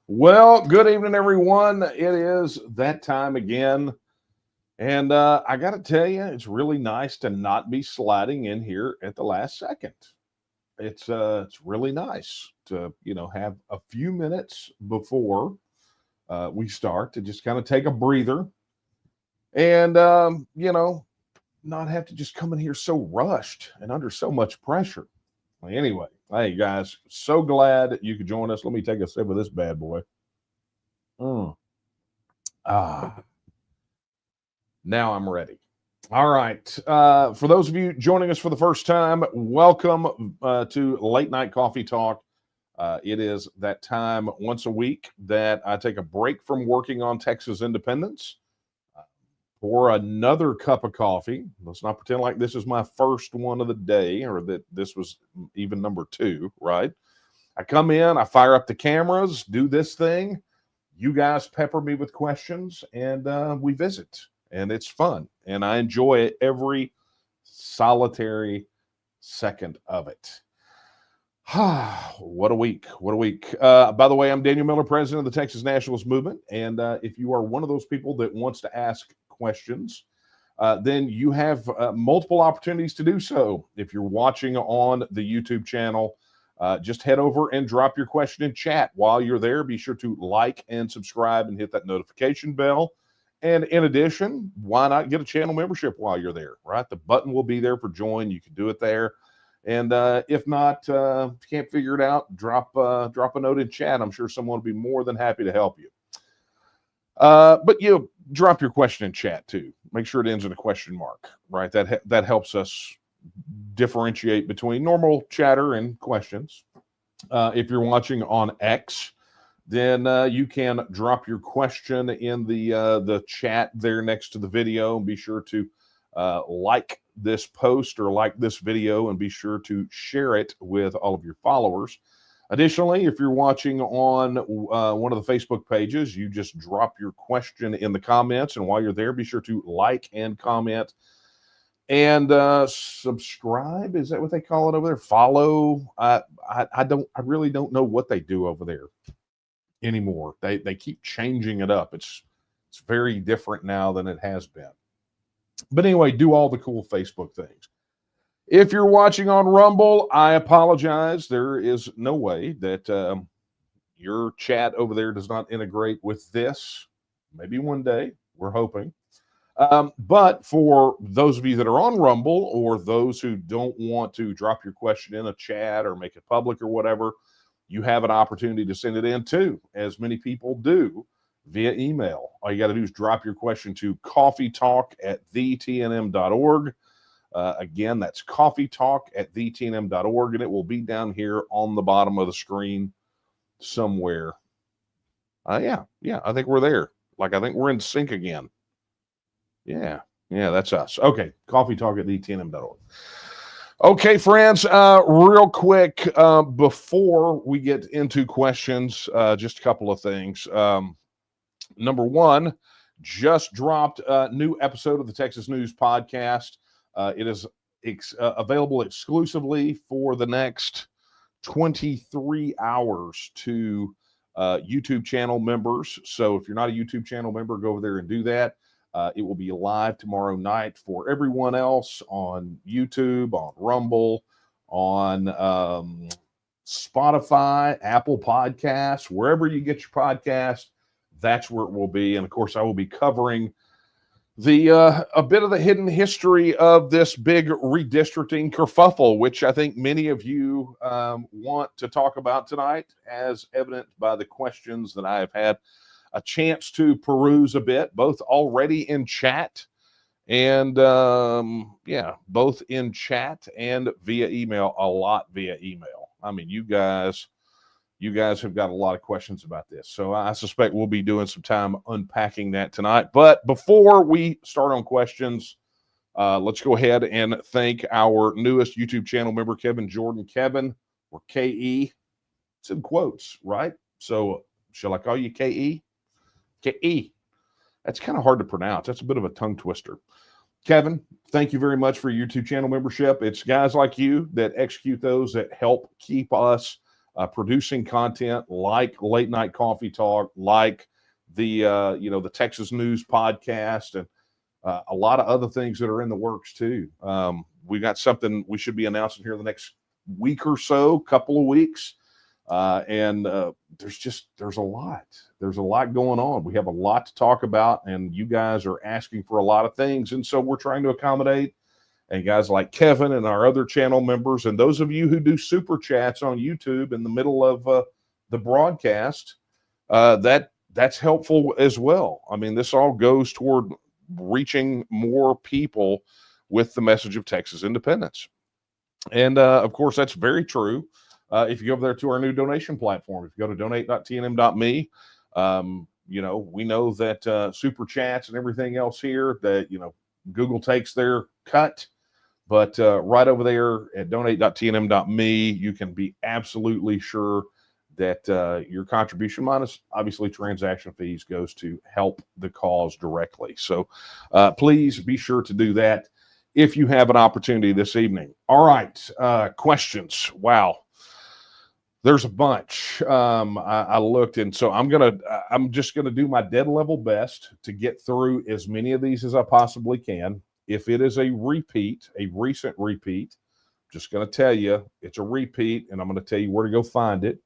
Well, good evening, everyone. It is that time again. And I got to tell you, it's really nice to not be sliding in here at the last second. It's really nice to, have a few minutes before we start to just kind of take a breather and, not have to just come in here so rushed and under so much pressure. Anyway, hey guys, so glad you could join us. Let me take a sip of this bad boy. Mm. Ah, now I'm ready. All right. For those of you joining us for the first time, welcome to Late Night Coffee Talk. It is that time once a week that I take a break from working on Texas independence for another cup of coffee. Let's not pretend like this is my first one of the day or that this was even number two, right? I come in, I fire up the cameras, do this thing. You guys pepper me with questions, and we visit. And it's fun. And I enjoy every solitary second of it. What a week. What a week. By the way, I'm Daniel Miller, president of the Texas Nationalist movement. And if you are one of those people that wants to ask questions, then you have multiple opportunities to do so. If you're watching on the YouTube channel, just head over and drop your question in chat. While you're there, be sure to like and subscribe and hit that notification bell. And in addition, why not get a channel membership while you're there, right? The button will be there for join. You can do it there. And if not, if you can't figure it out, drop a note in chat. I'm sure someone will be more than happy to help you. But you drop your question in chat too. Make sure it ends in a question mark, right? That helps us differentiate between normal chatter and questions. If you're watching on X, then you can drop your question in the chat there next to the video, and be sure to like this post or like this video, and be sure to share it with all of your followers. Additionally, if you're watching on one of the Facebook pages, you just drop your question in the comments, and while you're there, be sure to like and comment and subscribe. Is that what they call it over there? Follow. I really don't know what they do over there anymore. They keep changing it up. It's very different now than it has been. But anyway, do all the cool Facebook things. If you're watching on Rumble, I apologize. There is no way that your chat over there does not integrate with this. Maybe one day, we're hoping. But for those of you that are on Rumble, or those who don't want to drop your question in a chat or make it public or whatever, you have an opportunity to send it in too, as many people do, via email. All you got to do is drop your question to coffeetalk@thetnm.org. Again, that's coffeetalk@thetnm.org, and it will be down here on the bottom of the screen somewhere. Yeah, I think we're there. I think we're in sync again. Yeah, that's us. Okay, coffeetalk@thetnm.org. Okay, friends, real quick, before we get into questions, just a couple of things. Number one, just dropped a new episode of the Texas News Podcast. It is available exclusively for the next 23 hours to YouTube channel members. So if you're not a YouTube channel member, go over there and do that. It will be live tomorrow night for everyone else on YouTube, on Rumble, on Spotify, Apple Podcasts, wherever you get your podcast. That's where it will be. And of course, I will be covering a bit of the hidden history of this big redistricting kerfuffle, which I think many of you want to talk about tonight, as evident by the questions that I have had a chance to peruse a bit, both already in chat and both in chat and via email, a lot via email. I mean, you guys have got a lot of questions about this. So I suspect we'll be doing some time unpacking that tonight. But before we start on questions, let's go ahead and thank our newest YouTube channel member, Kevin Jordan. Kevin, or KE, it's in quotes, right? So shall I call you KE? KE. That's kind of hard to pronounce. That's a bit of a tongue twister. Kevin, thank you very much for your YouTube channel membership. It's guys like you that execute those that help keep us producing content like Late Night Coffee Talk, like the the Texas News podcast, and a lot of other things that are in the works too. We got something we should be announcing here in the next week or so, couple of weeks. And there's a lot going on. We have a lot to talk about, and you guys are asking for a lot of things. And so we're trying to accommodate, and guys like Kevin and our other channel members, and those of you who do super chats on YouTube in the middle of the broadcast, that's helpful as well. I mean, this all goes toward reaching more people with the message of Texas independence. And of course, that's very true. If you go over there to our new donation platform, if you go to donate.tnm.me, we know that super chats and everything else here that, Google takes their cut, but right over there at donate.tnm.me, you can be absolutely sure that your contribution, minus obviously transaction fees, goes to help the cause directly. So please be sure to do that if you have an opportunity this evening. All right, questions. Wow. There's a bunch. I looked, and so I'm just gonna do my dead level best to get through as many of these as I possibly can. If it is a repeat, a recent repeat, I'm just gonna tell you it's a repeat, and I'm gonna tell you where to go find it.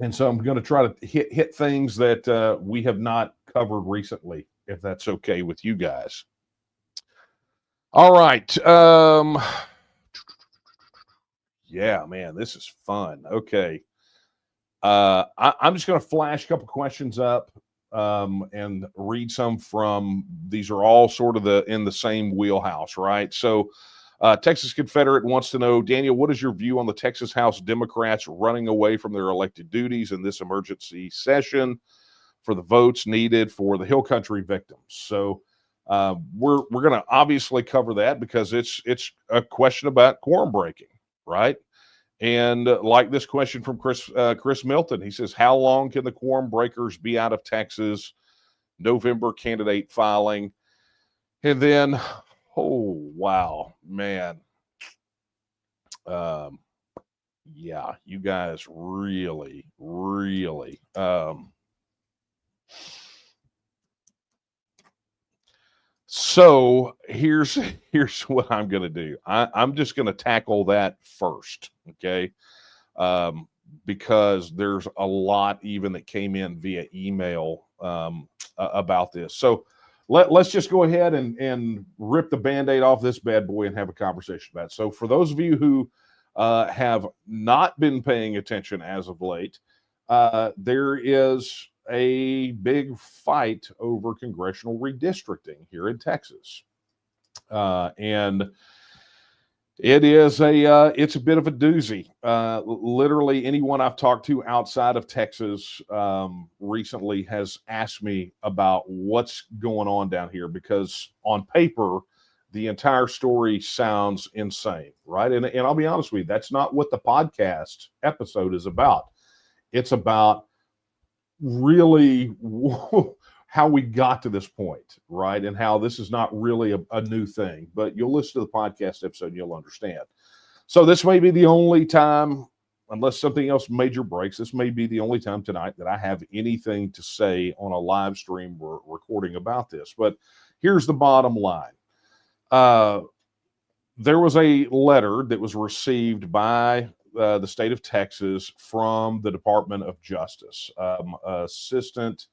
And so I'm gonna try to hit things that we have not covered recently, if that's okay with you guys. All right. Yeah, man, this is fun. Okay. I'm just going to flash a couple questions up and read some from, these are all sort of in the same wheelhouse, right? So Texas Confederate wants to know, Daniel, what is your view on the Texas House Democrats running away from their elected duties in this emergency session for the votes needed for the Hill Country victims? So we're going to obviously cover that because it's a question about quorum breaking. Right. And like this question from Chris Milton, he says, how long can the quorum breakers be out of Texas? November candidate filing. And then, oh, wow, man. Yeah, you guys really. So here's what I'm going to do. I'm just going to tackle that first, okay? Because there's a lot even that came in via email about this. So let's just go ahead and rip the Band-Aid off this bad boy and have a conversation about it. So for those of you who have not been paying attention as of late, there is a big fight over congressional redistricting here in Texas. And it's a bit of a doozy. Literally anyone I've talked to outside of Texas recently has asked me about what's going on down here, because on paper, the entire story sounds insane, right? And I'll be honest with you, that's not what the podcast episode is about. It's about really how we got to this point, right? And how this is not really a new thing, but you'll listen to the podcast episode and you'll understand. So this may be the only time, unless something else major breaks, this may be the only time tonight that I have anything to say on a live stream or recording about this. But here's the bottom line. There was a letter that was received by the state of Texas from the Department of Justice. Assistant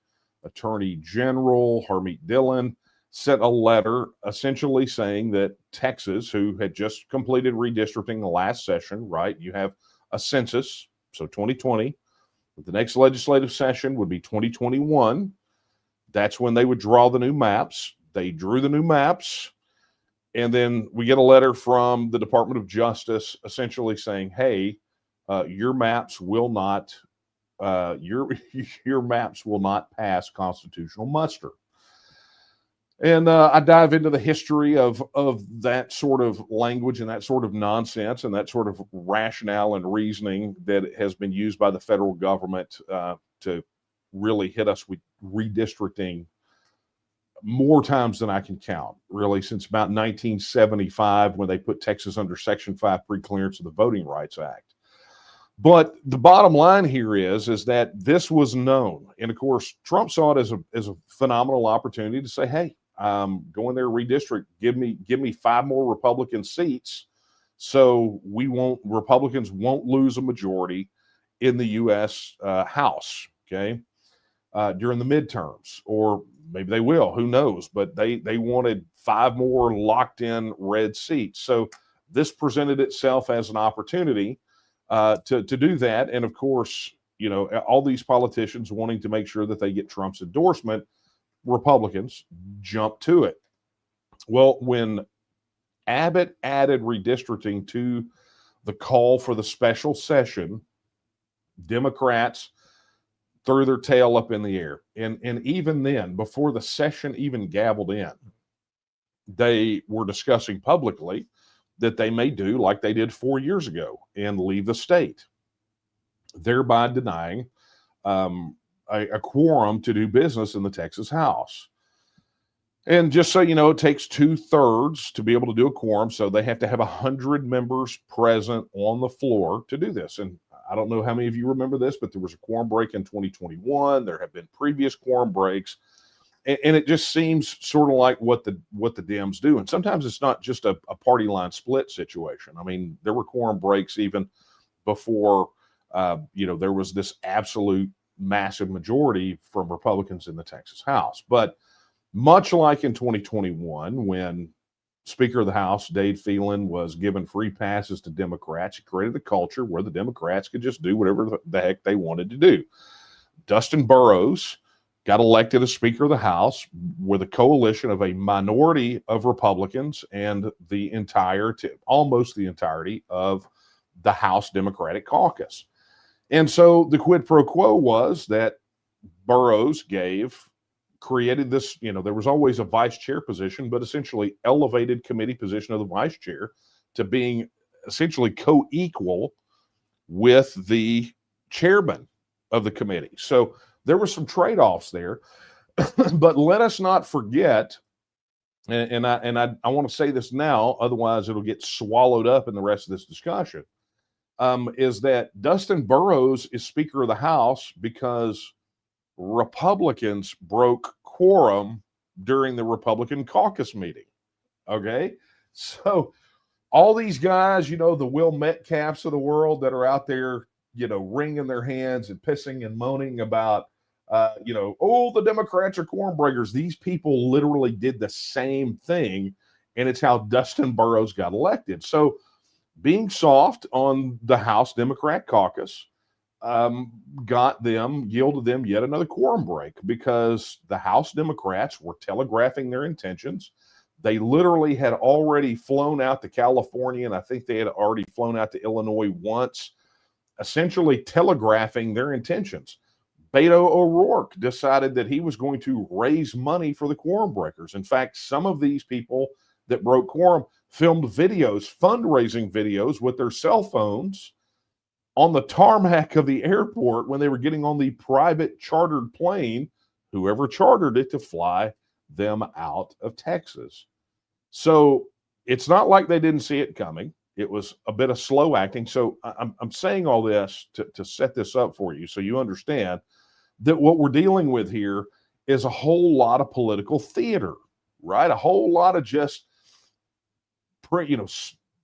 Attorney General Harmeet Dillon sent a letter essentially saying that Texas, who had just completed redistricting the last session, right? You have a census, so 2020. The next legislative session would be 2021. That's when they would draw the new maps. They drew the new maps. And then we get a letter from the Department of Justice essentially saying, hey, your maps will not your maps will not pass constitutional muster. And I dive into the history of that sort of language and that sort of nonsense and that sort of rationale and reasoning that has been used by the federal government to really hit us with redistricting more times than I can count, really, since about 1975 when they put Texas under Section 5 preclearance of the Voting Rights Act. But the bottom line here is that this was known. And of course, Trump saw it as a phenomenal opportunity to say, hey, go in there, redistrict, give me 5 more Republican seats. So Republicans won't lose a majority in the U.S. House, okay, during the midterms, or maybe they will, who knows? But they wanted 5 more locked in red seats. So this presented itself as an opportunity to do that. And of course, all these politicians wanting to make sure that they get Trump's endorsement, Republicans jump to it. Well, when Abbott added redistricting to the call for the special session, Democrats threw their tail up in the air. And even then, before the session even gabbled in, they were discussing publicly that they may do like they did 4 years ago and leave the state, thereby denying a quorum to do business in the Texas House. And just so you know, it takes 2/3 to be able to do a quorum, so they have to have 100 members present on the floor to do this. And I don't know how many of you remember this, but there was a quorum break in 2021. There have been previous quorum breaks. And it just seems sort of like what the Dems do. And sometimes it's not just a party line split situation. I mean, there were quorum breaks even before, there was this absolute massive majority from Republicans in the Texas House. But much like in 2021, when Speaker of the House, Dade Phelan, was given free passes to Democrats, it created a culture where the Democrats could just do whatever the heck they wanted to do. Dustin Burrows got elected as Speaker of the House with a coalition of a minority of Republicans and almost the entirety of the House Democratic Caucus. And so the quid pro quo was that Burrows created this, there was always a vice chair position, but essentially elevated committee position of the vice chair to being essentially co-equal with the chairman of the committee. So there were some trade-offs there, but let us not forget, and I want to say this now, otherwise it'll get swallowed up in the rest of this discussion, is that Dustin Burrows is Speaker of the House because Republicans broke quorum during the Republican caucus meeting. Okay, so all these guys, the Will Metcalfs of the world that are out there, wringing their hands and pissing and moaning about, the Democrats are quorum breakers. These people literally did the same thing, and it's how Dustin Burrows got elected. So being soft on the House Democrat caucus yielded them yet another quorum break, because the House Democrats were telegraphing their intentions. They literally had already flown out to California, and I think they had already flown out to Illinois once, essentially telegraphing their intentions. Beto O'Rourke decided that he was going to raise money for the quorum breakers. In fact, some of these people that broke quorum filmed fundraising videos with their cell phones on the tarmac of the airport when they were getting on the private chartered plane, whoever chartered it, to fly them out of Texas. So it's not like they didn't see it coming. It was a bit of slow acting. So I'm saying all this to set this up for you so you understand that what we're dealing with here is a whole lot of political theater, right? A whole lot of just,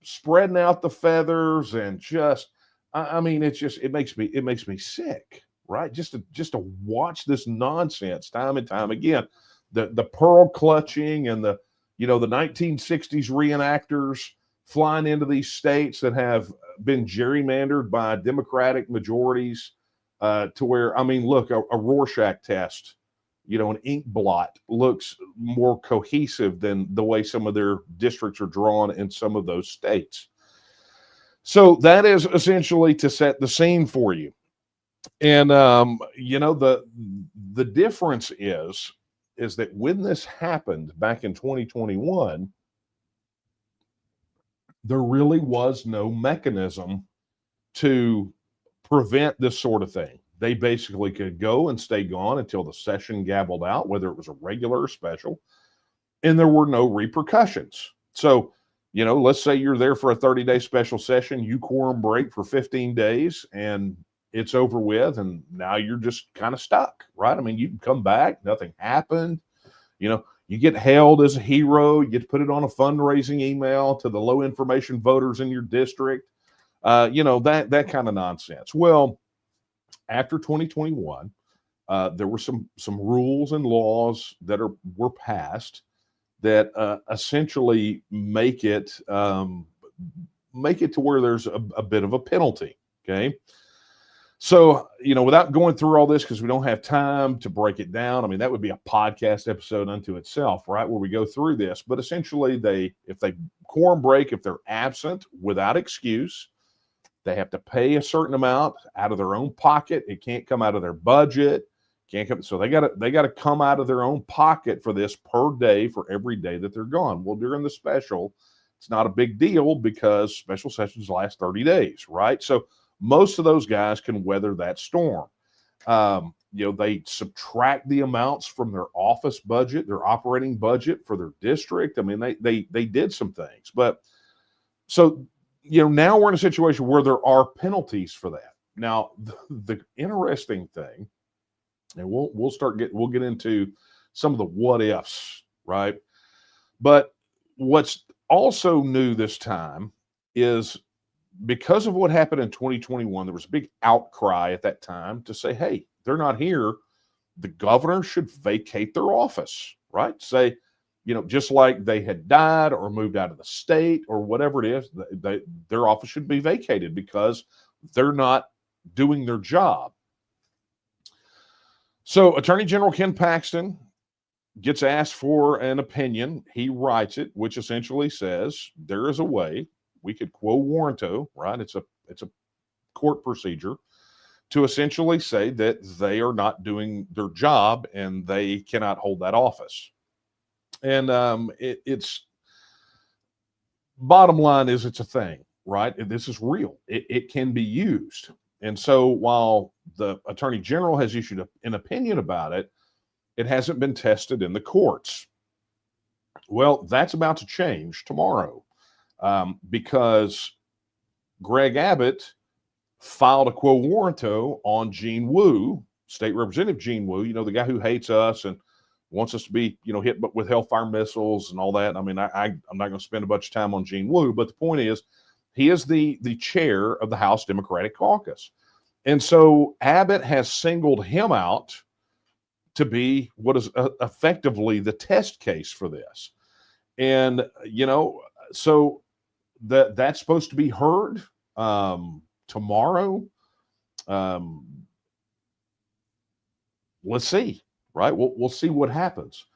spreading out the feathers and just, it makes me sick, right? Just to watch this nonsense time and time again. The pearl clutching and the 1960s reenactors flying into these states that have been gerrymandered by Democratic majorities to where, look, a Rorschach test, an ink blot looks more cohesive than the way some of their districts are drawn in some of those states. So that is essentially to set the scene for you. And, the difference is that when this happened back in 2021, there really was no mechanism to prevent this sort of thing. They basically could go and stay gone until the session gabbled out, whether it was a regular or special, and there were no repercussions. So, let's say you're there for a 30-day special session, you quorum break for 15 days and it's over with, and now you're just kind of stuck, right? I mean, you can come back, nothing happened. You get hailed as a hero, you get to put it on a fundraising email to the low information voters in your district, that kind of nonsense. Well, after 2021, there were some rules and laws that were passed that essentially make it to where there's a bit of a penalty. Okay. So, without going through all this, because we don't have time to break it down, I mean, that would be a podcast episode unto itself, right? Where we go through this. But essentially, if they quorum break, if they're absent without excuse, they have to pay a certain amount out of their own pocket. It can't come out of their budget. Can't come. So they got to come out of their own pocket for this per day for every day that they're gone. Well, during the special, it's not a big deal because special sessions last 30 days, right? So most of those guys can weather that storm. They subtract the amounts from their office budget, their operating budget for their district. I mean, they did some things, but so, now we're in a situation where there are penalties for that. Now, the interesting thing, and we'll get into some of the what ifs, right? But what's also new this time is, because of what happened in 2021, there was a big outcry at that time to say, hey, they're not here. The governor should vacate their office, right? Say, just like they had died or moved out of the state or whatever it is, their office should be vacated because they're not doing their job. So Attorney General Ken Paxton gets asked for an opinion. He writes it, which essentially says there is a way we could quo warranto, right? It's a court procedure to essentially say that they are not doing their job and they cannot hold that office. And it's bottom line is it's a thing, right? This is real. It can be used. And so while the Attorney General has issued an opinion about it, it hasn't been tested in the courts. Well, that's about to change tomorrow. Because Greg Abbott filed a quo warranto on Gene Wu, State Representative Gene Wu, the guy who hates us and wants us to be, hit with hellfire missiles and all that. I mean, I'm not going to spend a bunch of time on Gene Wu, but the point is, he is the chair of the House Democratic Caucus. And so Abbott has singled him out to be what is effectively the test case for this. And, so that's supposed to be heard tomorrow. Let's see, right? We'll see what happens.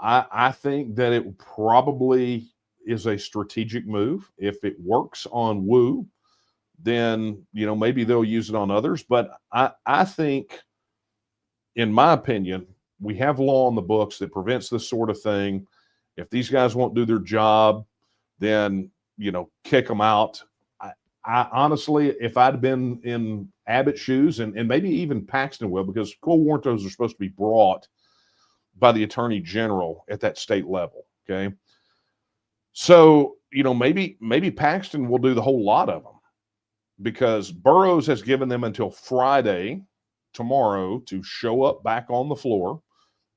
I think that it probably is a strategic move. If it works on Wu, then maybe they'll use it on others. But I think, in my opinion, we have law in the books that prevents this sort of thing. If these guys won't do their job, then kick them out. I honestly, if I'd been in Abbott's shoes, and maybe even Paxton will, because quo warrantos are supposed to be brought by the Attorney General at that state level. Okay. So, maybe Paxton will do the whole lot of them, because Burroughs has given them until Friday, tomorrow, to show up back on the floor.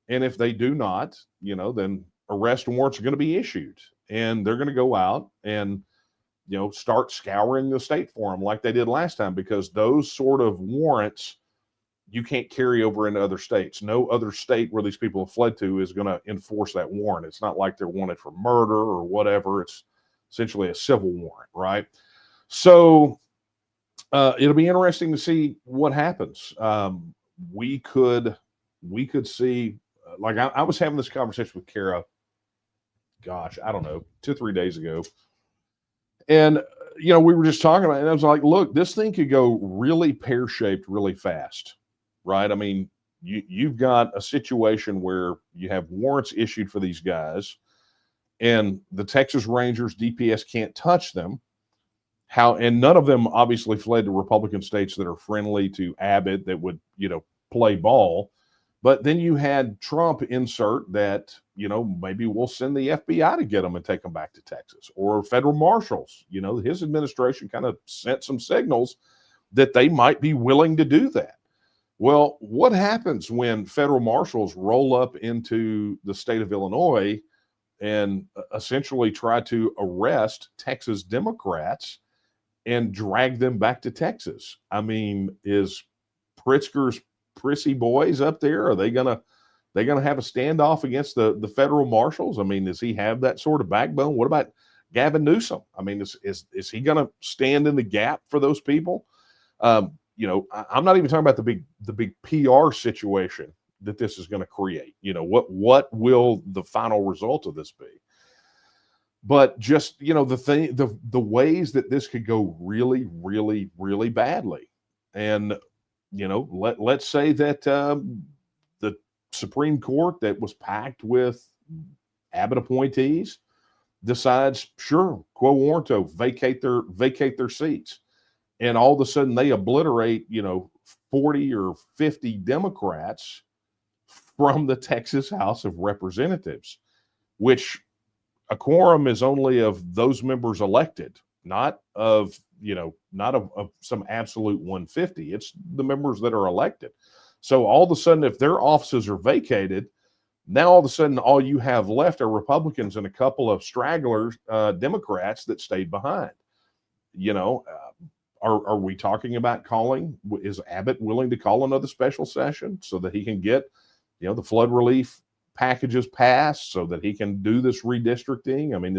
And if they do not, then arrest warrants are going to be issued, and they're going to go out and, start scouring the state for them like they did last time, because those sort of warrants you can't carry over into other states. No other state where these people have fled to is going to enforce that warrant. It's not like they're wanted for murder or whatever. It's essentially a civil warrant, right? So it'll be interesting to see what happens. We could see, like I was having this conversation with Kara, gosh, I don't know, 2-3 days ago. And, we were just talking about it, and I was like, look, this thing could go really pear-shaped really fast, right? I mean, you've got a situation where you have warrants issued for these guys, and the Texas Rangers, DPS, can't touch them. And none of them obviously fled to Republican states that are friendly to Abbott that would, play ball. But then you had Trump insert that, maybe we'll send the FBI to get them and take them back to Texas, or federal marshals. His administration kind of sent some signals that they might be willing to do that. Well, what happens when federal marshals roll up into the state of Illinois and essentially try to arrest Texas Democrats and drag them back to Texas? I mean, is Pritzker's prissy boys up there, are they gonna have a standoff against the federal marshals? I mean, does he have that sort of backbone? What about Gavin Newsom? I mean, is he gonna stand in the gap for those people? I'm not even talking about the big PR situation that this is going to create. What will the final result of this be? But just the ways that this could go really, really, really badly. And let's say that the Supreme Court that was packed with Abbott appointees decides, sure, quo warranto, vacate their seats. And all of a sudden they obliterate, 40 or 50 Democrats from the Texas House of Representatives, which a quorum is only of those members elected, not of some absolute 150. It's the members that are elected. So all of a sudden, if their offices are vacated, now all of a sudden all you have left are Republicans and a couple of stragglers, Democrats that stayed behind. Are we talking about is Abbott willing to call another special session so that he can get, the flood relief packages passed so that he can do this redistricting? I mean,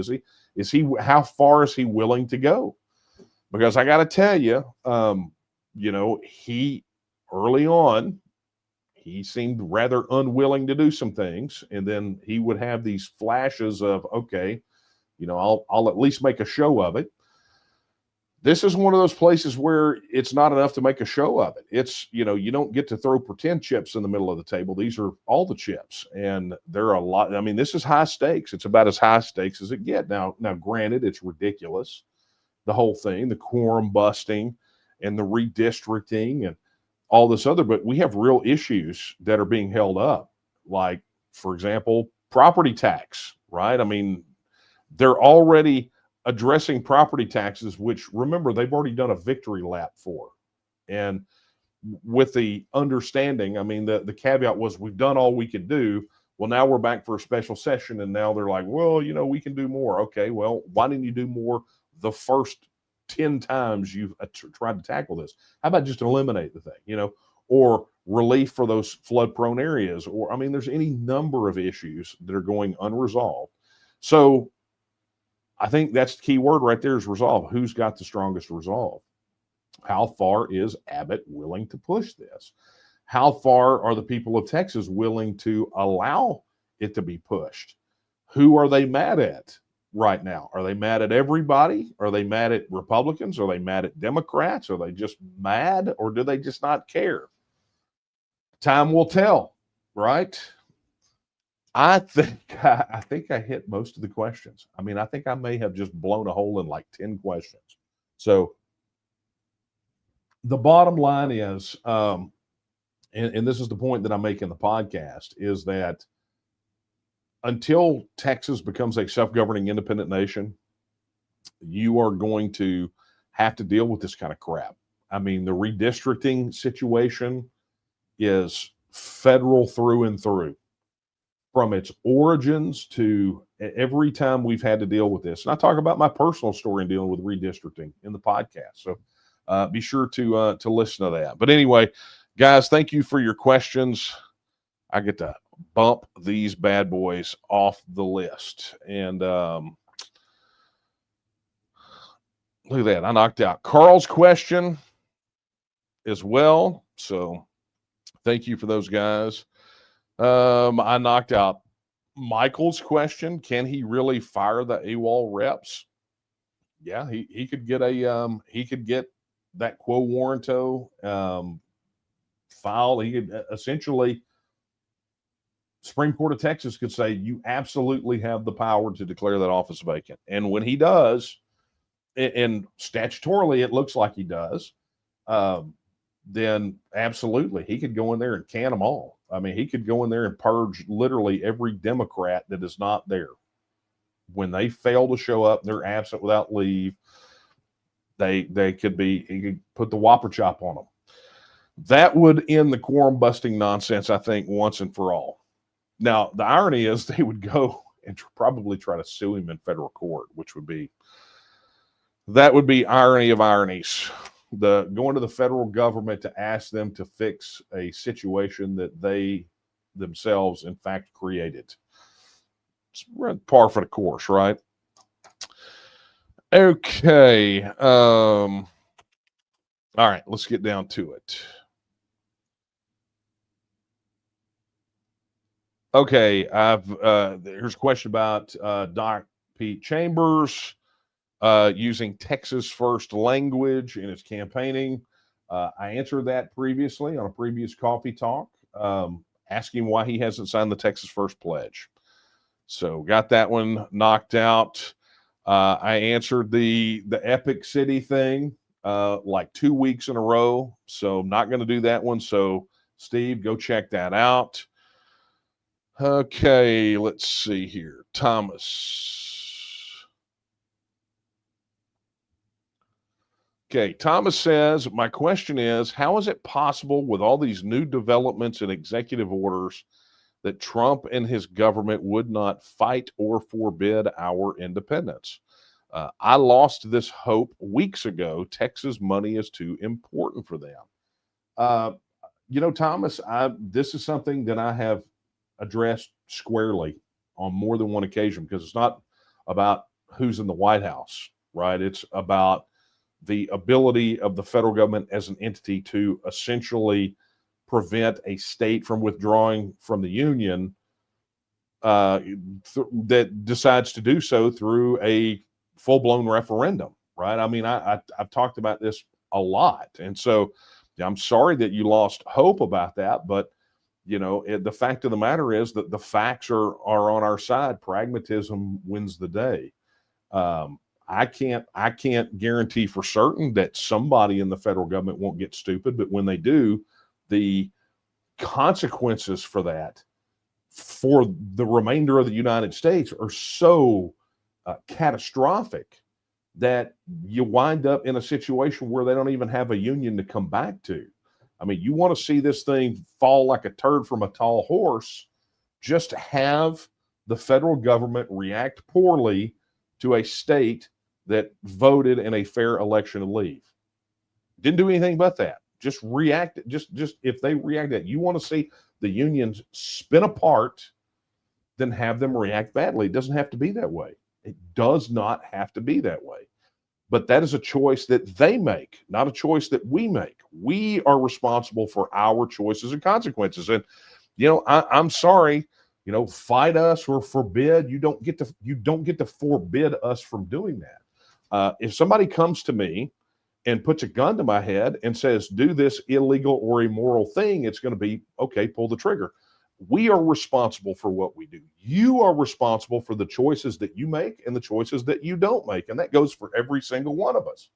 how far is he willing to go? Because I got to tell you, he early on, he seemed rather unwilling to do some things. And then he would have these flashes of, okay, I'll at least make a show of it. This is one of those places where it's not enough to make a show of it. It's, you don't get to throw pretend chips in the middle of the table. These are all the chips, and there are a lot. I mean, this is high stakes. It's about as high stakes as it gets. Now, granted, it's ridiculous, the whole thing, the quorum busting and the redistricting and all this other, but we have real issues that are being held up. Like, for example, property tax, right? I mean, they're already addressing property taxes, which, remember, they've already done a victory lap for. And with the understanding, I mean, the caveat was we've done all we could do. Well, now we're back for a special session, and now they're like, well, we can do more. Okay, well, why didn't you do more the first 10 times you've tried to tackle this? How about just eliminate the thing, or relief for those flood-prone areas? Or, I mean, there's any number of issues that are going unresolved. So I think that's the key word right there, is resolve. Who's got the strongest resolve? How far is Abbott willing to push this? How far are the people of Texas willing to allow it to be pushed? Who are they mad at right now? Are they mad at everybody? Are they mad at Republicans? Are they mad at Democrats? Are they just mad, or do they just not care? Time will tell, right? I think I hit most of the questions. I mean, I think I may have just blown a hole in like 10 questions. So the bottom line is, and this is the point that I make in the podcast, is that until Texas becomes a self-governing independent nation, you are going to have to deal with this kind of crap. I mean, the redistricting situation is federal through and through. From its origins to every time we've had to deal with this. And I talk about my personal story in dealing with redistricting in the podcast. So be sure to listen to that. But anyway, guys, thank you for your questions. I get to bump these bad boys off the list. And look at that. I knocked out Carl's question as well. So thank you for those guys. I knocked out Michael's question. Can he really fire the AWOL reps? Yeah, he could get that quo warranto file. He could essentially, Supreme Court of Texas could say, you absolutely have the power to declare that office vacant. And when he does, and statutorily it looks like he does, then absolutely he could go in there and can them all. I mean, he could go in there and purge literally every Democrat that is not there. When they fail to show up, they're absent without leave. He could put the whopper chop on them. That would end the quorum busting nonsense, I think, once and for all. Now, the irony is they would go and probably try to sue him in federal court, which would be irony of ironies. Going to the federal government to ask them to fix a situation that they themselves, in fact, created. It's par for the course, right? Okay. All right, let's get down to it. Okay, here's a question about Doc Pete Chambers using Texas first language in his campaigning. I answered that previously on a previous coffee talk, asking why he hasn't signed the Texas First Pledge. So got that one knocked out. I answered the Epic City thing like 2 weeks in a row, so I'm not going to do that one. So Steve, go check that out. Okay, let's see here. Thomas. Okay, Thomas says, my question is, how is it possible with all these new developments and executive orders that Trump and his government would not fight or forbid our independence? I lost this hope weeks ago. Texas money is too important for them. Thomas, this is something that I have addressed squarely on more than one occasion, because it's not about who's in the White House, right? It's about the ability of the federal government as an entity to essentially prevent a state from withdrawing from the union that decides to do so through a full-blown referendum, right? I mean, I've talked about this a lot. And so I'm sorry that you lost hope about that, but the fact of the matter is that the facts are on our side. Pragmatism wins the day. I can't guarantee for certain that somebody in the federal government won't get stupid, but when they do, the consequences for that for the remainder of the United States are so catastrophic that you wind up in a situation where they don't even have a union to come back to. I mean, you want to see this thing fall like a turd from a tall horse, just have the federal government react poorly to a state that voted in a fair election to leave. Didn't do anything but that. Just react. Just if they react that, you want to see the unions spin apart, then have them react badly. It doesn't have to be that way. It does not have to be that way. But that is a choice that they make, not a choice that we make. We are responsible for our choices and consequences. And, I'm sorry, fight us or forbid. You don't get to forbid us from doing that. If somebody comes to me and puts a gun to my head and says, do this illegal or immoral thing, it's going to be, okay, pull the trigger. We are responsible for what we do. You are responsible for the choices that you make and the choices that you don't make. And that goes for every single one of us.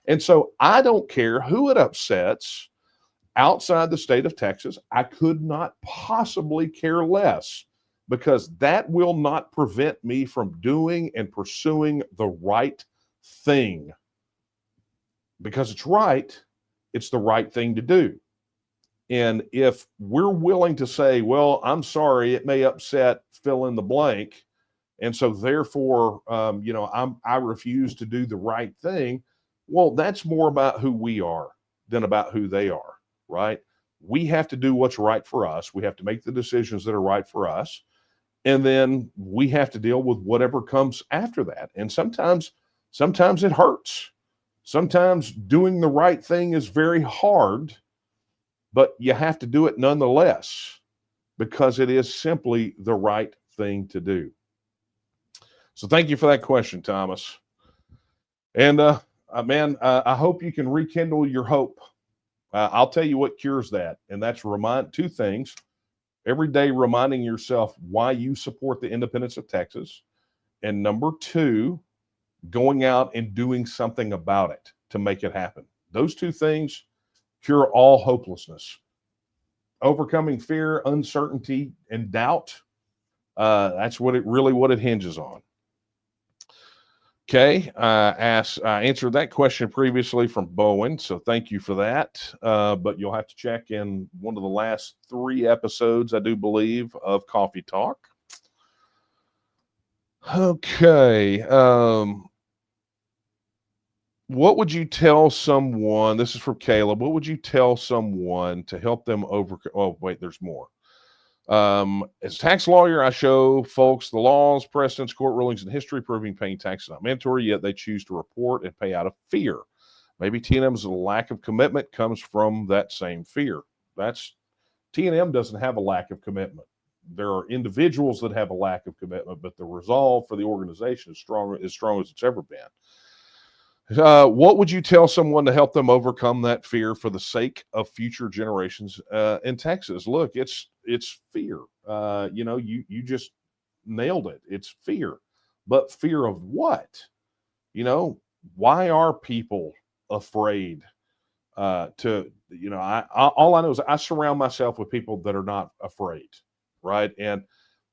And so I don't care who it upsets outside the state of Texas. I could not possibly care less, because that will not prevent me from doing and pursuing the right thing. Because it's right, it's the right thing to do. And if we're willing to say, well, I'm sorry, it may upset fill in the blank, and so therefore, I refuse to do the right thing. Well, that's more about who we are than about who they are, right? We have to do what's right for us. We have to make the decisions that are right for us. And then we have to deal with whatever comes after that. And sometimes it hurts. Sometimes doing the right thing is very hard, but you have to do it nonetheless, because it is simply the right thing to do. So thank you for that question, Thomas. And man, I hope you can rekindle your hope. I'll tell you what cures that, and that's two things. Every day reminding yourself why you support the independence of Texas. And number two, going out and doing something about it to make it happen. Those two things cure all hopelessness. overcoming fear, uncertainty, and doubt. That's what it hinges on. Okay, I answered that question previously from Bowen, so thank you for that. But you'll have to check in one of the last 3 episodes, I do believe, of Coffee Talk. Okay. What would you tell someone? This is from Caleb. What would you tell someone to help them overcome? Oh, wait, there's more. As a tax lawyer, I show folks the laws, precedents, court rulings, and history proving paying taxes not mandatory, yet they choose to report and pay out of fear. Maybe T&M's lack of commitment comes from that same fear. T&M doesn't have a lack of commitment. There are individuals that have a lack of commitment, but the resolve for the organization is strong as it's ever been. What would you tell someone to help them overcome that fear for the sake of future generations in Texas? Look, it's fear. You just nailed it. It's fear. But fear of what? Why are people afraid all I know is I surround myself with people that are not afraid, right? And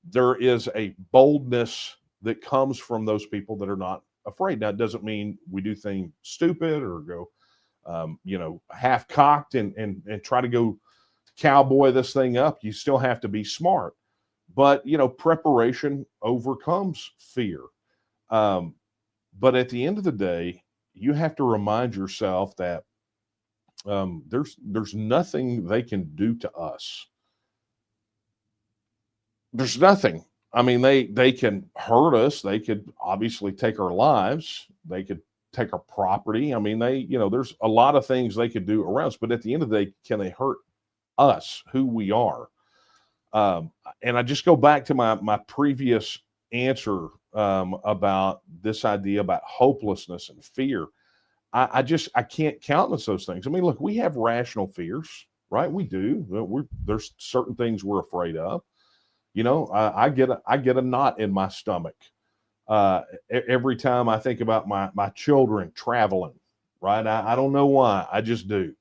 there is a boldness that comes from those people that are not afraid. Now, it doesn't mean we do things stupid or go, half cocked and try to go cowboy this thing up. You still have to be smart, but preparation overcomes fear. But at the end of the day, you have to remind yourself that there's nothing they can do to us. There's nothing. I mean, they can hurt us. They could obviously take our lives. They could take our property. I mean, there's a lot of things they could do around us, but at the end of the day, can they hurt us, who we are? And I just go back to my previous answer about this idea about hopelessness and fear. I can't countenance those things. I mean, look, we have rational fears, right? We do. There's certain things we're afraid of. I get a knot in my stomach every time I think about my children traveling, right? I don't know why. I just do.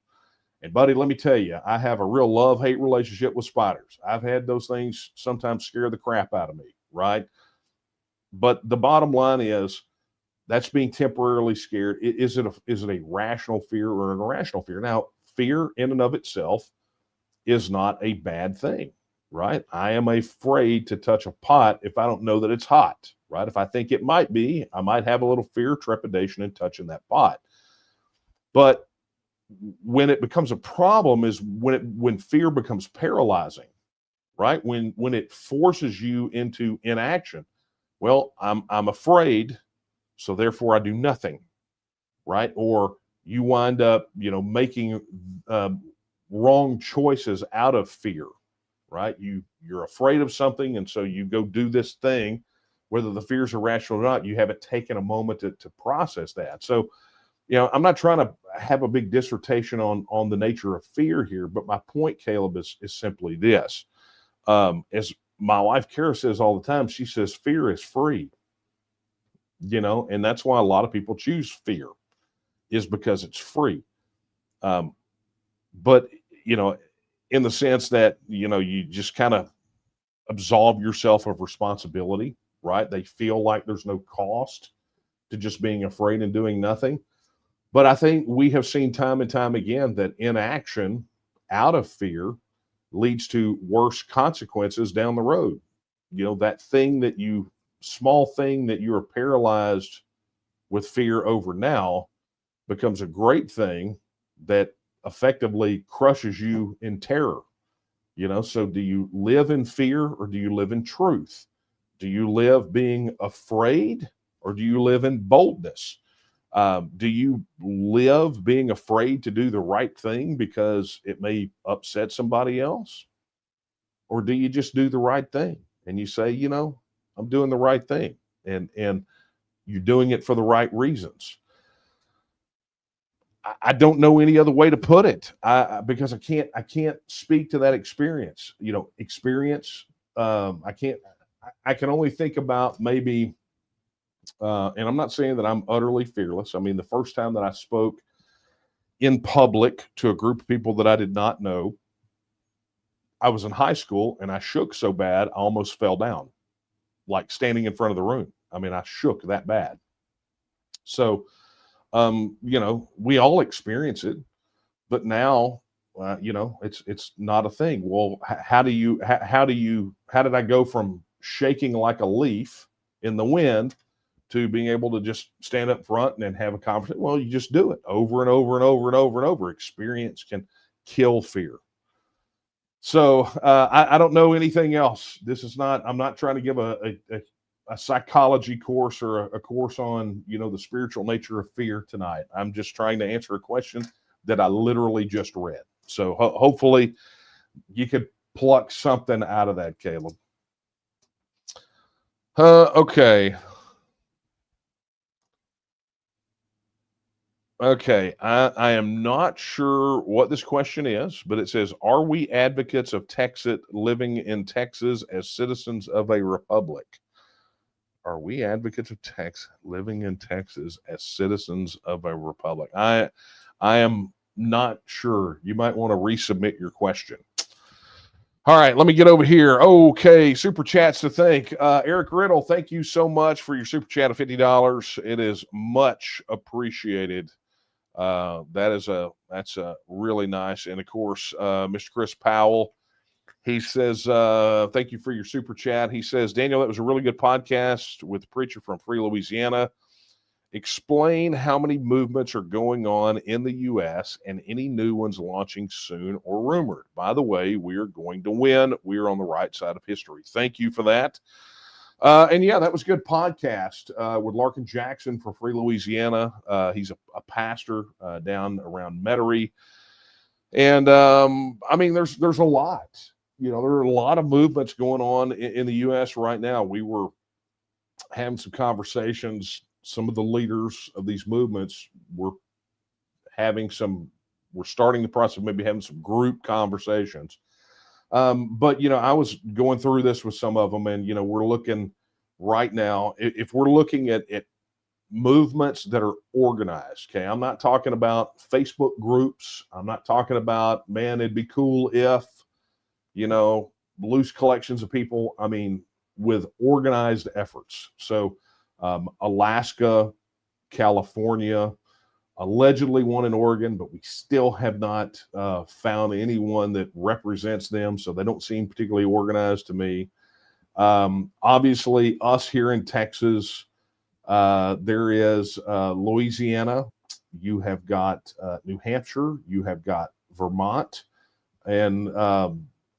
And buddy, let me tell you, I have a real love-hate relationship with spiders. I've had those things sometimes scare the crap out of me, right? But the bottom line is that's being temporarily scared. Is it a rational fear or an irrational fear? Now, fear in and of itself is not a bad thing, right? I am afraid to touch a pot if I don't know that it's hot, right? If I think it might be, I might have a little fear, trepidation in touching that pot. But when it becomes a problem is when fear becomes paralyzing, right? When it forces you into inaction. Well, I'm afraid, so therefore I do nothing, right? Or you wind up, making wrong choices out of fear, right? You're afraid of something, and so you go do this thing, whether the fears are rational or not. You haven't taken a moment to process that. So, I'm not trying to have a big dissertation on the nature of fear here, but my point, Caleb, is simply this. As my wife Kara says all the time, she says fear is free. And that's why a lot of people choose fear, is because it's free. But in the sense that you just kind of absolve yourself of responsibility, right? They feel like there's no cost to just being afraid and doing nothing. But I think we have seen time and time again that inaction out of fear leads to worse consequences down the road. That small thing that you are paralyzed with fear over now becomes a great thing that effectively crushes you in terror. So do you live in fear or do you live in truth? Do you live being afraid or do you live in boldness? Do you live being afraid to do the right thing because it may upset somebody else? Or do you just do the right thing and you say, I'm doing the right thing, and you're doing it for the right reasons? I don't know any other way to put it, because I can't speak to that experience. I can only think about maybe, and I'm not saying that I'm utterly fearless. I mean, the first time that I spoke in public to a group of people that I did not know, I was in high school and I shook so bad, I almost fell down, like standing in front of the room. I mean, I shook that bad. So, we all experience it, but now, it's not a thing. Well, how did I go from shaking like a leaf in the wind to being able to just stand up front and have a conversation? Well, you just do it over and over and over and over and over. Experience can kill fear. So I don't know anything else. I'm not trying to give a psychology course or a course on, the spiritual nature of fear tonight. I'm just trying to answer a question that I literally just read. So hopefully you could pluck something out of that, Caleb. Okay. Okay, I am not sure what this question is, but it says, are we advocates of Texas living in Texas as citizens of a republic? Are we advocates of Texas living in Texas as citizens of a republic? I am not sure. You might want to resubmit your question. All right, let me get over here. Okay, super chats to thank. Eric Riddle, thank you so much for your super chat of $50. It is much appreciated. That's a really nice. And of course, Mr. Chris Powell, he says, thank you for your super chat. He says, Daniel, that was a really good podcast with the preacher from Free Louisiana. Explain how many movements are going on in the U.S. and any new ones launching soon or rumored. By the way, we are going to win. We are on the right side of history. Thank you for that. And yeah, that was a good podcast with Larkin Jackson for Free Louisiana. He's a pastor down around Metairie. And I mean, there's a lot. There are a lot of movements going on in the U.S. right now. We were having some conversations. Some of the leaders of these movements were we're starting the process of maybe having some group conversations. But, I was going through this with some of them, and, we're looking right now, if we're looking at movements that are organized, okay, I'm not talking about Facebook groups. I'm not talking about, man, it'd be cool if, loose collections of people. I mean, with organized efforts. So Alaska, California, allegedly one in Oregon, but we still have not found anyone that represents them. So they don't seem particularly organized to me. Obviously, us here in Texas, there is Louisiana. You have got New Hampshire. You have got Vermont, and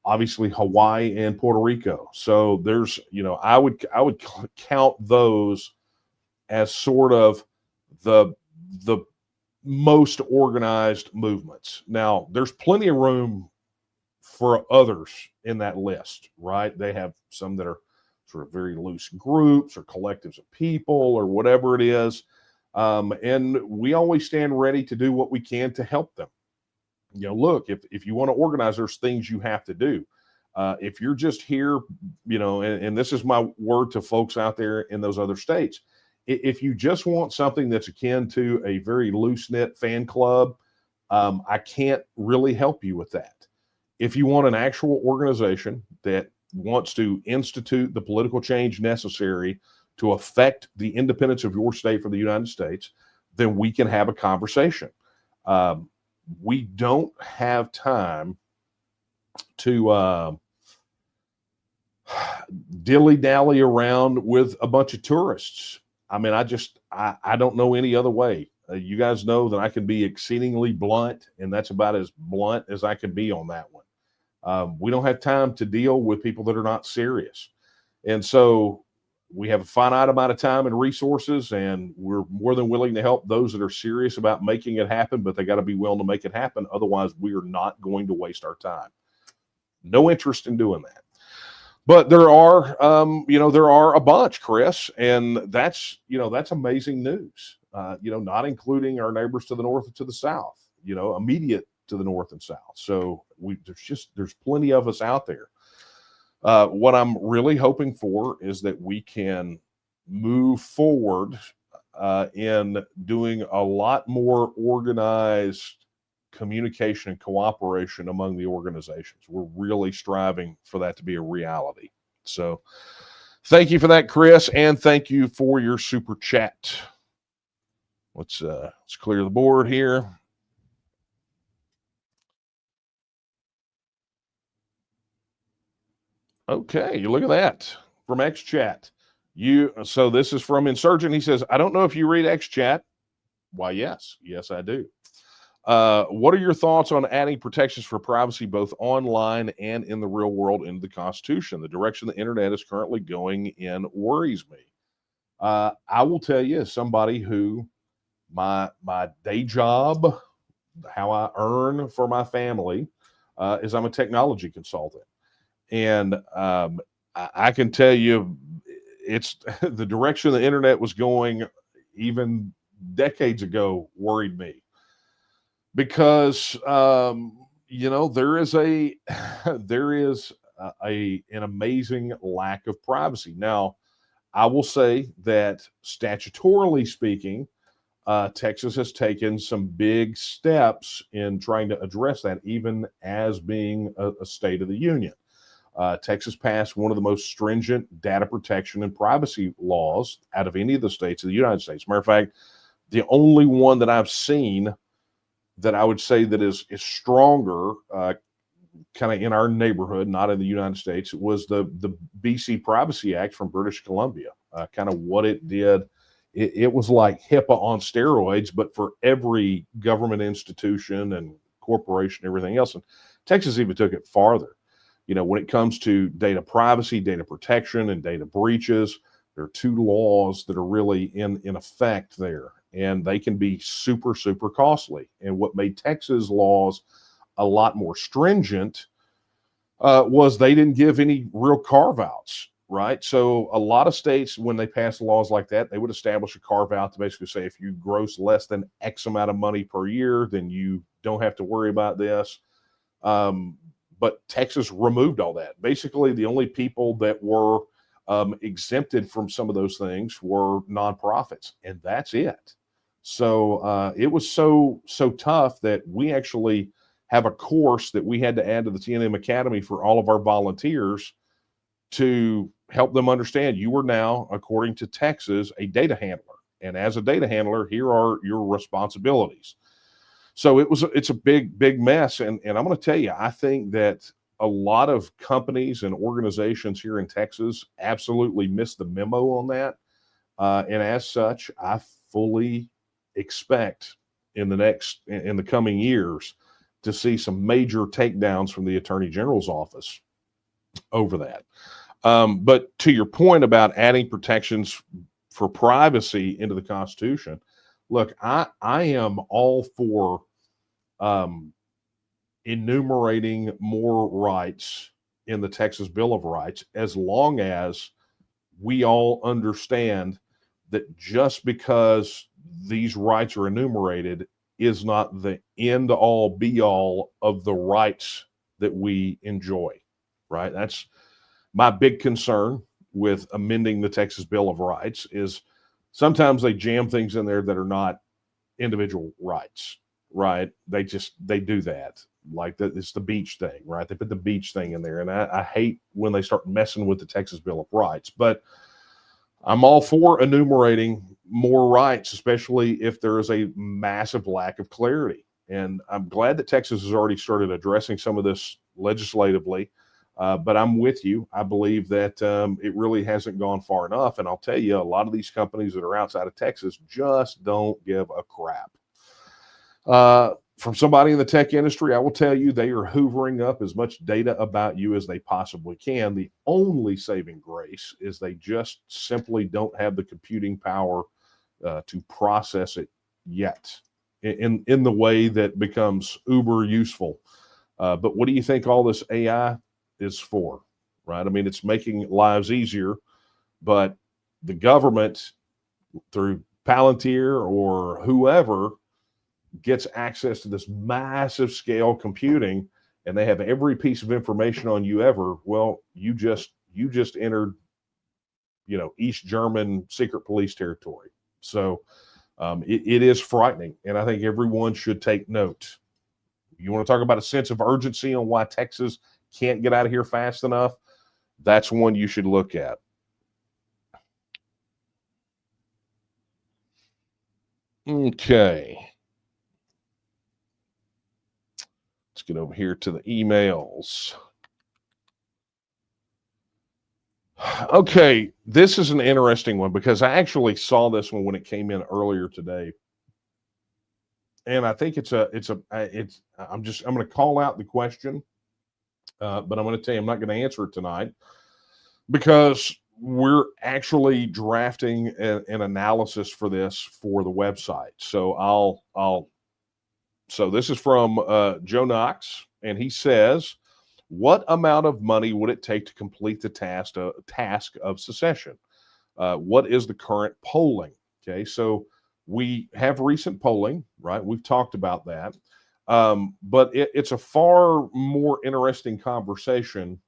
obviously Hawaii and Puerto Rico. So there's, I would count those as sort of the most organized movements. Now, there's plenty of room for others in that list, right? They have some that are sort of very loose groups or collectives of people or whatever it is. And we always stand ready to do what we can to help them. Look, if you want to organize, there's things you have to do. If you're just here, and this is my word to folks out there in those other states, if you just want something that's akin to a very loose-knit fan club, I can't really help you with that. If you want an actual organization that wants to institute the political change necessary to affect the independence of your state from the United States, then we can have a conversation. We don't have time to dilly-dally around with a bunch of tourists. I mean, I don't know any other way. You guys know that I can be exceedingly blunt, and that's about as blunt as I can be on that one. We don't have time to deal with people that are not serious. And so we have a finite amount of time and resources, and we're more than willing to help those that are serious about making it happen, but they got to be willing to make it happen. Otherwise, we are not going to waste our time. No interest in doing that. But there are a bunch, Chris, and that's amazing news. Not including our neighbors to the north and to the south, immediate to the north and south. So there's plenty of us out there. What I'm really hoping for is that we can move forward in doing a lot more organized communication and cooperation among the organizations. We're really striving for that to be a reality. So thank you for that, Chris, and thank you for your super chat. Let's clear the board here. Okay, look at that from X Chat. So this is from Insurgent. He says, I don't know if you read X Chat. Why, yes, I do. What are your thoughts on adding protections for privacy both online and in the real world into the Constitution? The direction the internet is currently going in worries me. I will tell you, as somebody who my day job, how I earn for my family, is I'm a technology consultant, and I can tell you, it's the direction the internet was going even decades ago worried me, because there is an amazing lack of privacy. Now, I will say that statutorily speaking, Texas has taken some big steps in trying to address that, even as being a state of the union. Texas passed one of the most stringent data protection and privacy laws out of any of the states of the United States. Matter of fact, the only one that I've seen that I would say that is stronger, kind of in our neighborhood, not in the United States, was the BC Privacy Act from British Columbia. Kind of what it did, it was like HIPAA on steroids, but for every government institution and corporation, everything else. And Texas even took it farther. When it comes to data privacy, data protection, and data breaches, there are two laws that are really in effect there, and they can be super, super costly. And what made Texas laws a lot more stringent was they didn't give any real carve-outs, right? So a lot of states, when they pass laws like that, they would establish a carve-out to basically say, if you gross less than X amount of money per year, then you don't have to worry about this. But Texas removed all that. Basically, the only people that were exempted from some of those things were nonprofits, and that's it. So it was so tough that we actually have a course that we had to add to the TNM Academy for all of our volunteers to help them understand you are now, according to Texas, a data handler. And as a data handler, here are your responsibilities. So it's a big mess. And I'm going to tell you, I think that a lot of companies and organizations here in Texas absolutely missed the memo on that. And as such, I fully expect in the coming years to see some major takedowns from the Attorney General's office over that. But to your point about adding protections for privacy into the Constitution, look, I am all for enumerating more rights in the Texas Bill of Rights, as long as we all understand that just because these rights are enumerated is not the end all be all of the rights that we enjoy, right? That's my big concern with amending the Texas Bill of Rights, is sometimes they jam things in there that are not individual rights, right? They do that. Like it's the beach thing, right? They put the beach thing in there. And I hate when they start messing with the Texas Bill of Rights, but I'm all for enumerating more rights, especially if there is a massive lack of clarity. And I'm glad that Texas has already started addressing some of this legislatively. But I'm with you. I believe that it really hasn't gone far enough. And I'll tell you, a lot of these companies that are outside of Texas just don't give a crap. From somebody in the tech industry, I will tell you, they are hoovering up as much data about you as they possibly can. The only saving grace is they just simply don't have the computing power to process it yet in the way that becomes uber useful. But what do you think all this AI is for, right? I mean, it's making lives easier, but the government, through Palantir or whoever, gets access to this massive scale computing, and they have every piece of information on you ever. Well, you just entered, East German secret police territory. So it is frightening, and I think everyone should take note You want to talk about a sense of urgency on why Texas can't get out of here fast enough? That's one you should look at. Okay. Let's get over here to the emails. Okay, this is an interesting one because I actually saw this one when it came in earlier today. And I think I'm going to call out the question, but I'm going to tell you I'm not going to answer it tonight because we're actually drafting an analysis for this for the website. So so this is from Joe Knox, and he says, what amount of money would it take to complete the task of secession? What is the current polling? Okay, so we have recent polling, right? We've talked about that. But it's a far more interesting conversation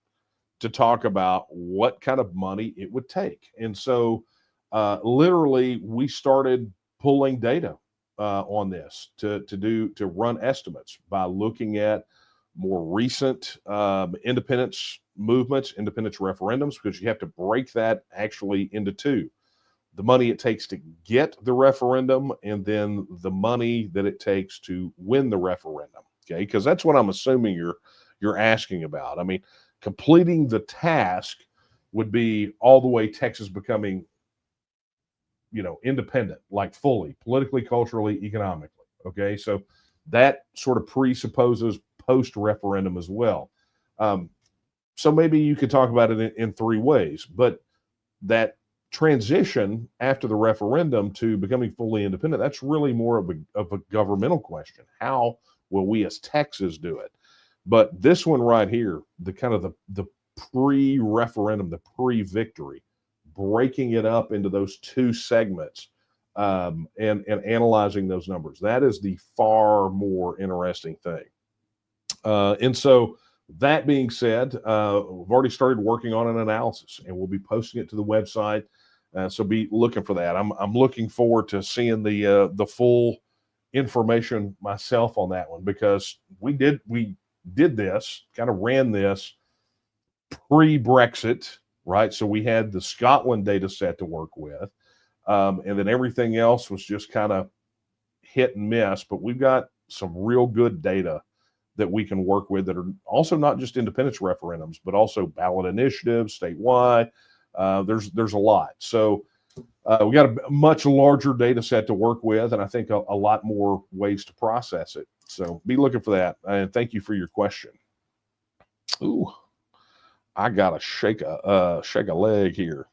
to talk about what kind of money it would take. And so literally we started pulling data on this to run estimates by looking at more recent independence movements, independence referendums, because you have to break that actually into two: the money it takes to get the referendum, and then the money that it takes to win the referendum. Okay, because that's what I'm assuming you're asking about. I mean, completing the task would be all the way Texas becoming, independent, like fully, politically, culturally, economically. Okay, so that sort of presupposes post-referendum as well. So maybe you could talk about it in three ways, but that transition after the referendum to becoming fully independent, that's really more of a governmental question. How will we as Texas do it? But this one right here, the kind of the pre-referendum, the pre-victory, breaking it up into those two segments, and analyzing those numbers, that is the far more interesting thing. And so that being said, we've already started working on an analysis, and we'll be posting it to the website. So be looking for that. I'm looking forward to seeing the full information myself on that one, because we did this, kind of ran this pre-Brexit, right? So we had the Scotland data set to work with, and then everything else was just kind of hit and miss. But we've got some real good data that we can work with that are also not just independence referendums, but also ballot initiatives statewide. There's a lot. So we got a much larger data set to work with, and I think a lot more ways to process it. So be looking for that. And thank you for your question. Ooh, I gotta shake a leg here.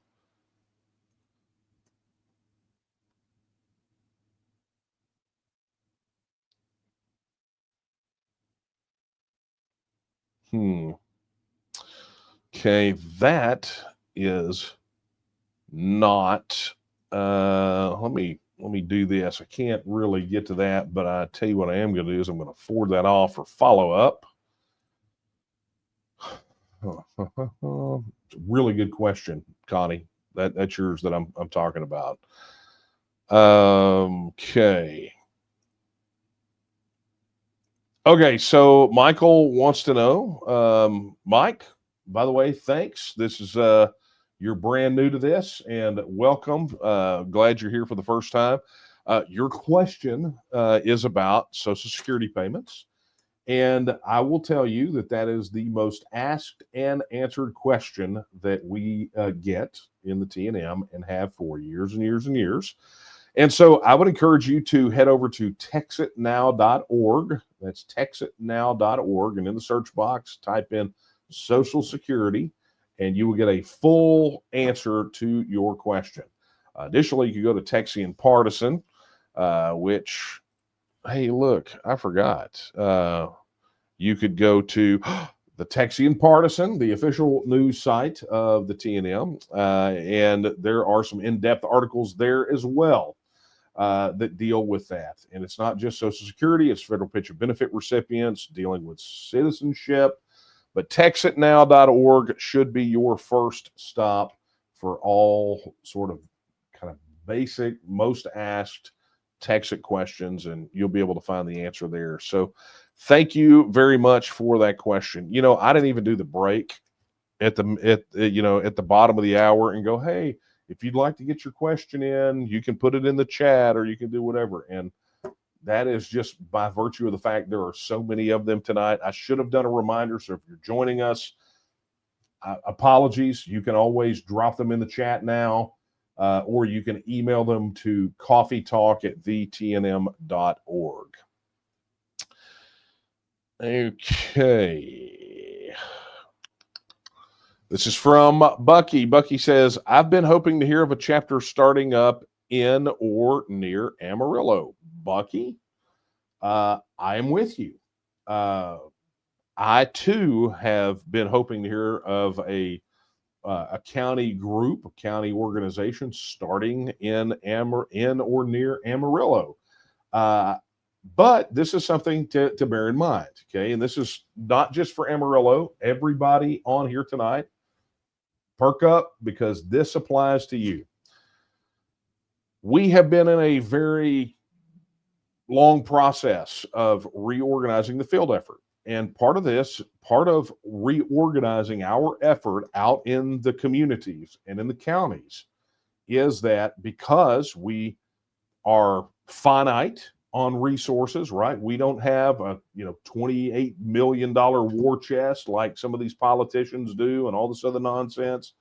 Okay, that is not. Let me do this. I can't really get to that, but I tell you what I am going to do is I'm going to forward that off for follow up. It's a really good question, Connie. That's yours that I'm talking about. Okay. Okay, so Michael wants to know, Mike, by the way, thanks. This is you're brand new to this, and welcome. Glad you're here for the first time. Your question is about Social Security payments, and I will tell you that is the most asked and answered question that we get in the T&M and have for years and years and years. And so I would encourage you to head over to texitnow.org. That's texitnow.org. And in the search box, type in Social Security, and you will get a full answer to your question. Additionally, you can go to Texian Partisan, which, hey, look, I forgot. You could go to the Texian Partisan, the official news site of the T&M, and there are some in-depth articles there as well that deal with that. And it's not just Social Security, it's federal pension benefit recipients, dealing with citizenship. But texitnow.org should be your first stop for all sort of kind of basic, most asked Texit questions, and you'll be able to find the answer there. So Thank you very much for that question. I didn't even do the break at the bottom of the hour and go, hey, if you'd like to get your question in, you can put it in the chat or you can do whatever. And that is just by virtue of the fact there are so many of them tonight. I should have done a reminder. So if you're joining us, apologies. You can always drop them in the chat now, or you can email them to coffeetalk@vtnm.org. Okay. This is from Bucky. Bucky says, I've been hoping to hear of a chapter starting up in or near Amarillo. Bucky, I am with you. I too have been hoping to hear of a county group, a county organization starting in or near Amarillo. But this is something to bear in mind, okay? And this is not just for Amarillo. Everybody on here tonight, perk up because this applies to you. We have been in a very long process of reorganizing the field effort. And part of reorganizing our effort out in the communities and in the counties is that because we are finite on resources, right? We don't have a $28 million war chest like some of these politicians do and all this other nonsense.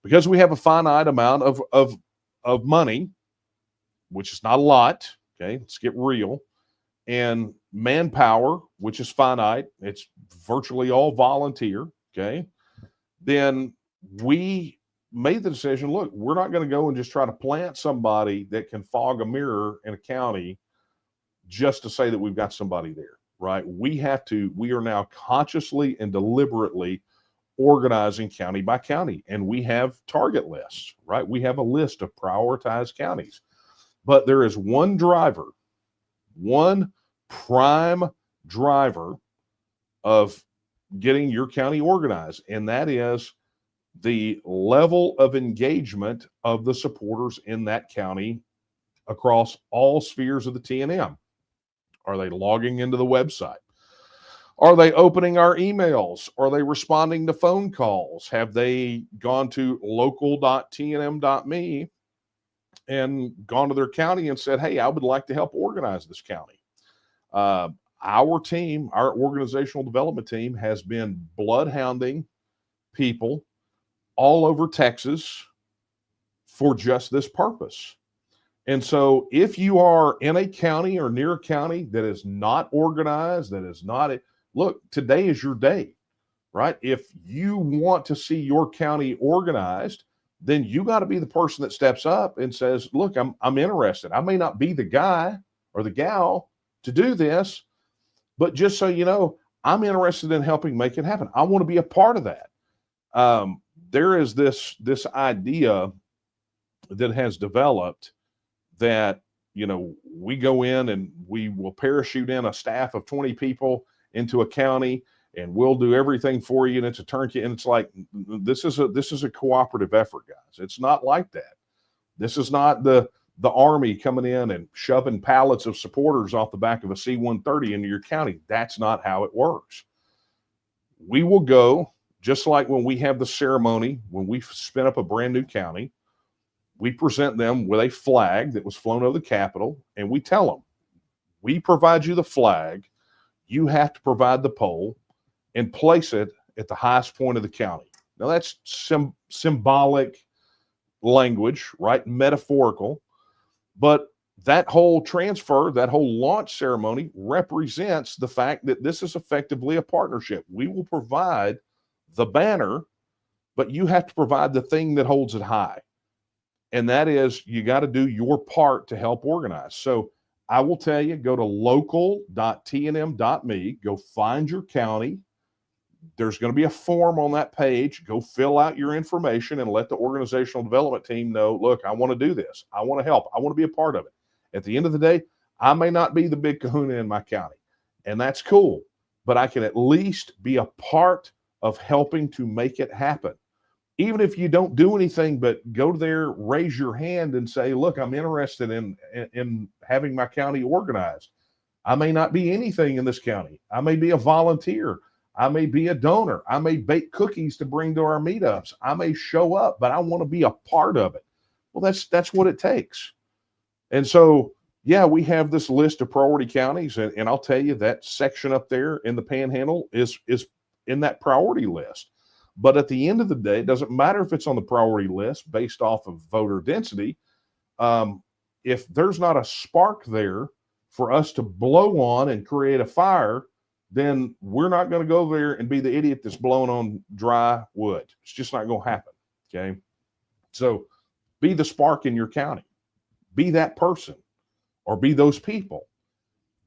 Because we have a finite amount of money, which is not a lot, okay? Let's get real. And manpower, which is finite, it's virtually all volunteer, okay? Then we made the decision, look, we're not going to go and just try to plant somebody that can fog a mirror in a county just to say that we've got somebody there, right? We are now consciously and deliberately organizing county by county, and we have target lists, right? We have a list of prioritized counties, but there is one prime driver of getting your county organized, and that is the level of engagement of the supporters in that county across all spheres of the TNM. Are they logging into the website? Are they opening our emails? Are they responding to phone calls? Have they gone to local.tnm.me and gone to their county and said, hey, I would like to help organize this county? Our team, our organizational development team, has been bloodhounding people all over Texas for just this purpose. And so if you are in a county or near a county that is not organized, look, today is your day, right? If you want to see your county organized, then you got to be the person that steps up and says, look, I'm interested. I may not be the guy or the gal to do this, but just so you know, I'm interested in helping make it happen. I want to be a part of that. There is this idea that has developed that, we go in and we will parachute in a staff of 20 people into a county and we'll do everything for you. And it's a turnkey. And it's like, this is a cooperative effort, guys. It's not like that. This is not the Army coming in and shoving pallets of supporters off the back of a C-130 into your county. That's not how it works. We will go, just like when we have the ceremony, when we spin up a brand new county, we present them with a flag that was flown over the Capitol, and we tell them, we provide you the flag, you have to provide the pole and place it at the highest point of the county. Now that's symbolic language, right? Metaphorical. But that whole transfer, that whole launch ceremony represents the fact that this is effectively a partnership. We will provide the banner, but you have to provide the thing that holds it high. And that is, you got to do your part to help organize. So I will tell you, go to local.tnm.me, go find your county. There's going to be a form on that page. Go fill out your information and let the organizational development team know, look, I want to do this. I want to help. I want to be a part of it. At the end of the day, I may not be the big kahuna in my county, and that's cool, but I can at least be a part of helping to make it happen. Even if you don't do anything but go there, raise your hand and say, look, I'm interested in having my county organized. I may not be anything in this county. I may be a volunteer. I may be a donor. I may bake cookies to bring to our meetups. I may show up, but I want to be a part of it. Well, that's what it takes. And so, yeah, we have this list of priority counties, and I'll tell you that section up there in the Panhandle is in that priority list. But at the end of the day, it doesn't matter if it's on the priority list based off of voter density. If there's not a spark there for us to blow on and create a fire, then we're not going to go there and be the idiot that's blowing on dry wood. It's just not going to happen. Okay. So be the spark in your county, be that person, or be those people.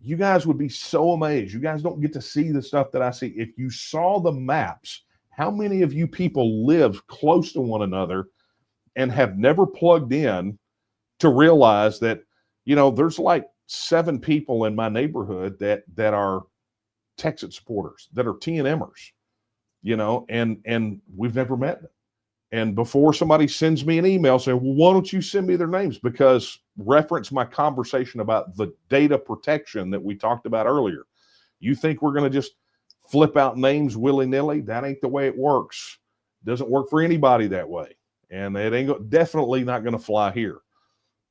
You guys would be so amazed. You guys don't get to see the stuff that I see. If you saw the maps, how many of you people live close to one another and have never plugged in to realize that, there's like 7 people in my neighborhood that are Texas supporters, that are TNMers, and we've never met them. And before somebody sends me an email saying, well, why don't you send me their names? Because reference my conversation about the data protection that we talked about earlier. You think we're going to just flip out names willy-nilly? That ain't the way it works. It doesn't work for anybody that way. And it ain't definitely not going to fly here.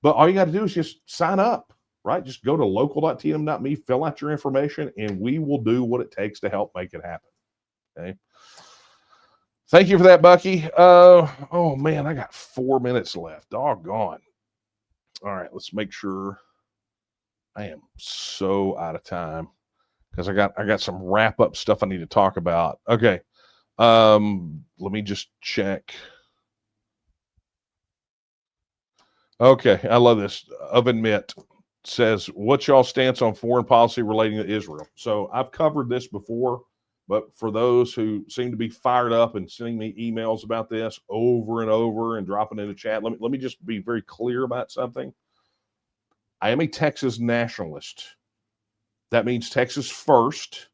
But all you got to do is just sign up, right? Just go to local.tnm.me, fill out your information, and we will do what it takes to help make it happen. Okay. Thank you for that, Bucky. Oh man, I got 4 minutes left. Doggone. All right, let's make sure. I am so out of time because I got some wrap up stuff I need to talk about. Okay. Let me just check. Okay, I love this. Oven Mitt says, what's y'all stance on foreign policy relating to Israel? So I've covered this before, but for those who seem to be fired up and sending me emails about this over and over and dropping in the chat, let me just be very clear about something. I am a Texas nationalist. That means Texas first.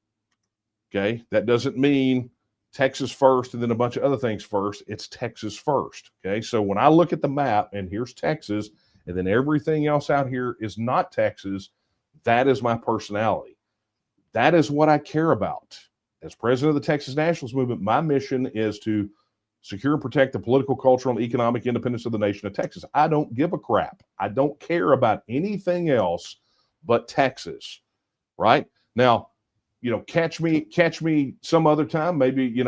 Okay, that doesn't mean Texas first and then a bunch of other things first. It's Texas first. Okay, so when I look at the map and here's Texas and then everything else out here is not Texas, that is my personality. That is what I care about. As president of the Texas Nationalist Movement, my mission is to secure and protect the political, cultural, and economic independence of the nation of Texas. I don't give a crap. I don't care about anything else but Texas, right? Now, catch me some other time, maybe,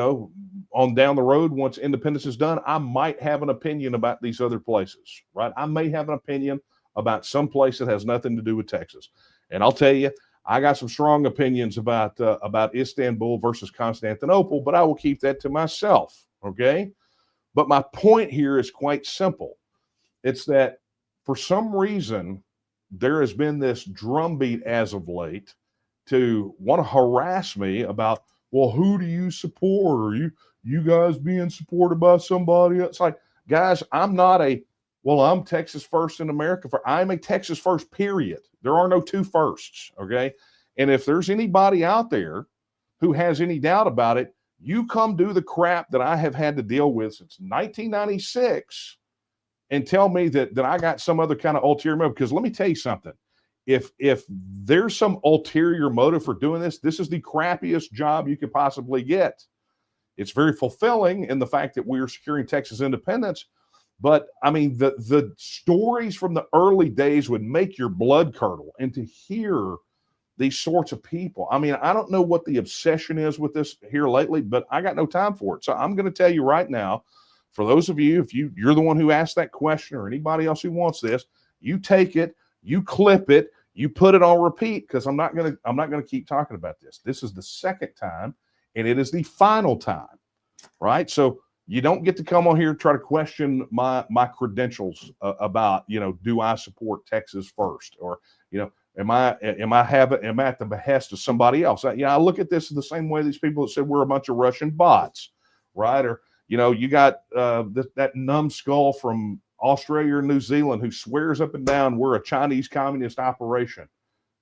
on down the road once independence is done, I might have an opinion about these other places, right? I may have an opinion about some place that has nothing to do with Texas. And I'll tell you, I got some strong opinions about Istanbul versus Constantinople, but I will keep that to myself, okay? But my point here is quite simple. It's that for some reason, there has been this drumbeat as of late to want to harass me about, well, who do you support? Are you guys being supported by somebody else? It's like, guys, I'm Texas first in America. I'm a Texas first, period. There are no two firsts, okay? And if there's anybody out there who has any doubt about it, you come do the crap that I have had to deal with since 1996 and tell me that I got some other kind of ulterior motive. Because let me tell you something. If there's some ulterior motive for doing this, this is the crappiest job you could possibly get. It's very fulfilling in the fact that we are securing Texas independence. But I mean, the stories from the early days would make your blood curdle. And to hear these sorts of people, I mean, I don't know what the obsession is with this here lately, but I got no time for it. So I'm going to tell you right now, for those of you, if you're the one who asked that question or anybody else who wants this, you take it, you clip it, you put it on repeat, because I'm not going to keep talking about this. This is the second time, and it is the final time, right? So you don't get to come on here and try to question my credentials about, do I support Texas first, or am I at the behest of somebody else? I look at this the same way these people that said we're a bunch of Russian bots, right? Or you got that numbskull from Australia or New Zealand who swears up and down we're a Chinese communist operation.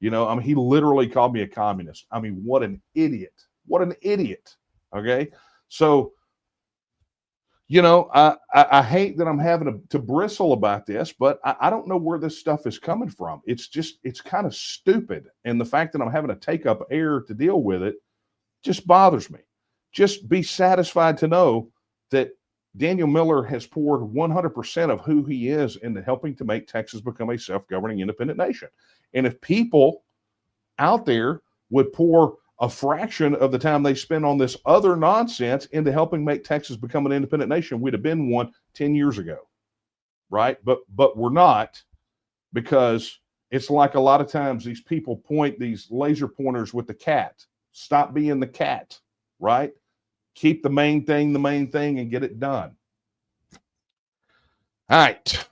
He literally called me a communist. I mean, what an idiot. What an idiot. Okay. So, You know, I hate that I'm having to bristle about this, but I don't know where this stuff is coming from. It's kind of stupid. And the fact that I'm having to take up air to deal with it just bothers me. Just be satisfied to know that Daniel Miller has poured 100% of who he is into helping to make Texas become a self-governing independent nation. And if people out there would pour a fraction of the time they spend on this other nonsense into helping make Texas become an independent nation, we'd have been one 10 years ago, right? But we're not, because it's like a lot of times these people point these laser pointers with the cat. Stop being the cat, right? Keep the main thing, and get it done. All right.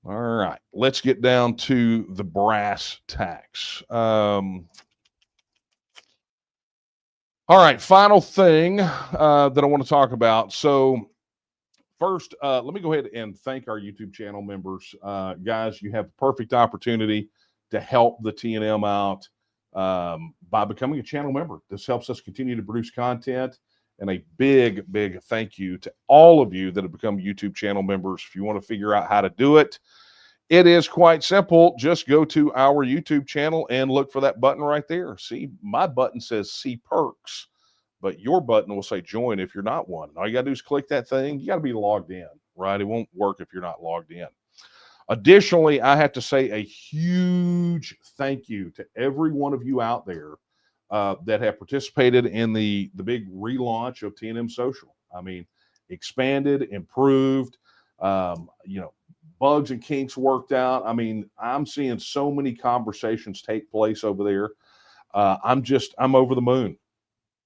All right. Let's get down to the brass tacks. All right. Final thing that I want to talk about. So, first, let me go ahead and thank our YouTube channel members. Guys, you have the perfect opportunity to help the TNM out by becoming a channel member. This helps us continue to produce content. And a big, big thank you to all of you that have become YouTube channel members. If you want to figure out how to do it, it is quite simple. Just go to our YouTube channel and look for that button right there. See, my button says see perks, but your button will say join if you're not one. All you got to do is click that thing. You got to be logged in, right? It won't work if you're not logged in. Additionally, I have to say a huge thank you to every one of you out there that have participated in the big relaunch of TNM Social. I mean, expanded, improved, bugs and kinks worked out. I mean, I'm seeing so many conversations take place over there. I'm over the moon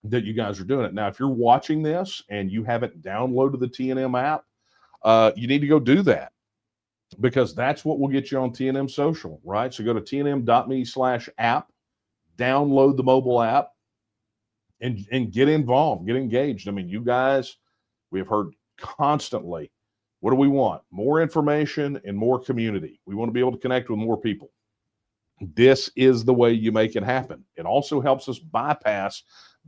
that you guys are doing it. Now, if you're watching this and you haven't downloaded the TNM app, you need to go do that, because that's what will get you on TNM Social, right? So go to tnm.me/app, download the mobile app, and get involved, get engaged. I mean, you guys, we have heard constantly, what do we want? More information and more community. We want to be able to connect with more people. This is the way you make it happen. It also helps us bypass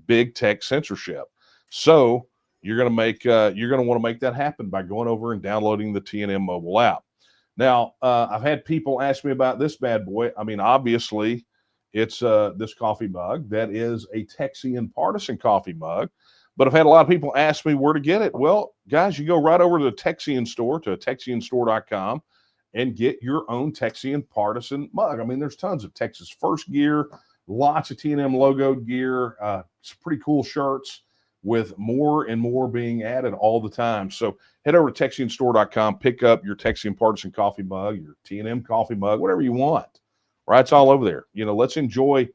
big tech censorship. So you're going to want to make that happen by going over and downloading the TNM mobile app. Now, I've had people ask me about this bad boy. I mean, obviously, it's this coffee mug that is a Texian partisan coffee mug. But I've had a lot of people ask me where to get it. Well, guys, you go right over to the Texian store, to texianstore.com, and get your own Texian partisan mug. I mean, there's tons of Texas First gear, lots of TNM logoed gear, some pretty cool shirts, with more and more being added all the time. So head over to texianstore.com, pick up your Texian partisan coffee mug, your TNM coffee mug, whatever you want. Right? It's all over there. You know, let's enjoy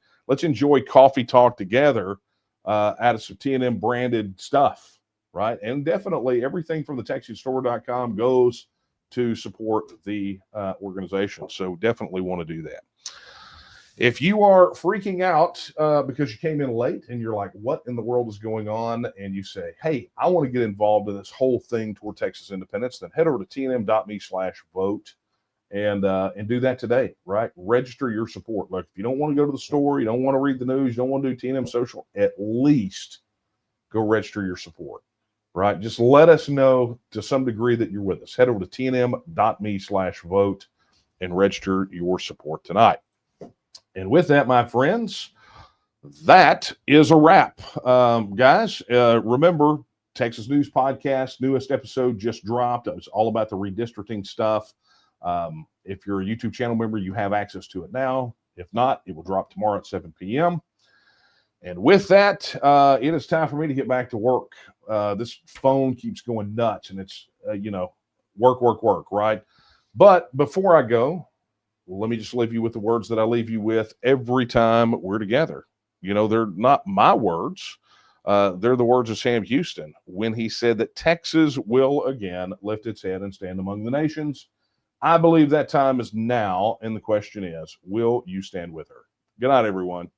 coffee talk together out of some TNM branded stuff, right? And definitely everything from the texianstore.com goes to support the organization. So definitely want to do that. If you are freaking out because you came in late and you're like, what in the world is going on? And you say, hey, I want to get involved in this whole thing toward Texas independence, then head over to tnm.me/vote and do that today, right? Register your support. Look, if you don't want to go to the store, you don't want to read the news, you don't want to do TNM Social, at least go register your support, right? Just let us know to some degree that you're with us. Head over to tnm.me/vote and register your support tonight. And with that, my friends, that is a wrap. Guys, remember, Texas News Podcast, newest episode just dropped. It's all about the redistricting stuff. If you're a YouTube channel member, you have access to it now. If not, it will drop tomorrow at 7 p.m. And with that, it is time for me to get back to work. This phone keeps going nuts, and it's, work, right? But before I go, let me just leave you with the words that I leave you with every time we're together. You know, they're not my words. They're the words of Sam Houston when he said that Texas will again lift its head and stand among the nations. I believe that time is now, and the question is, will you stand with her? Good night, everyone.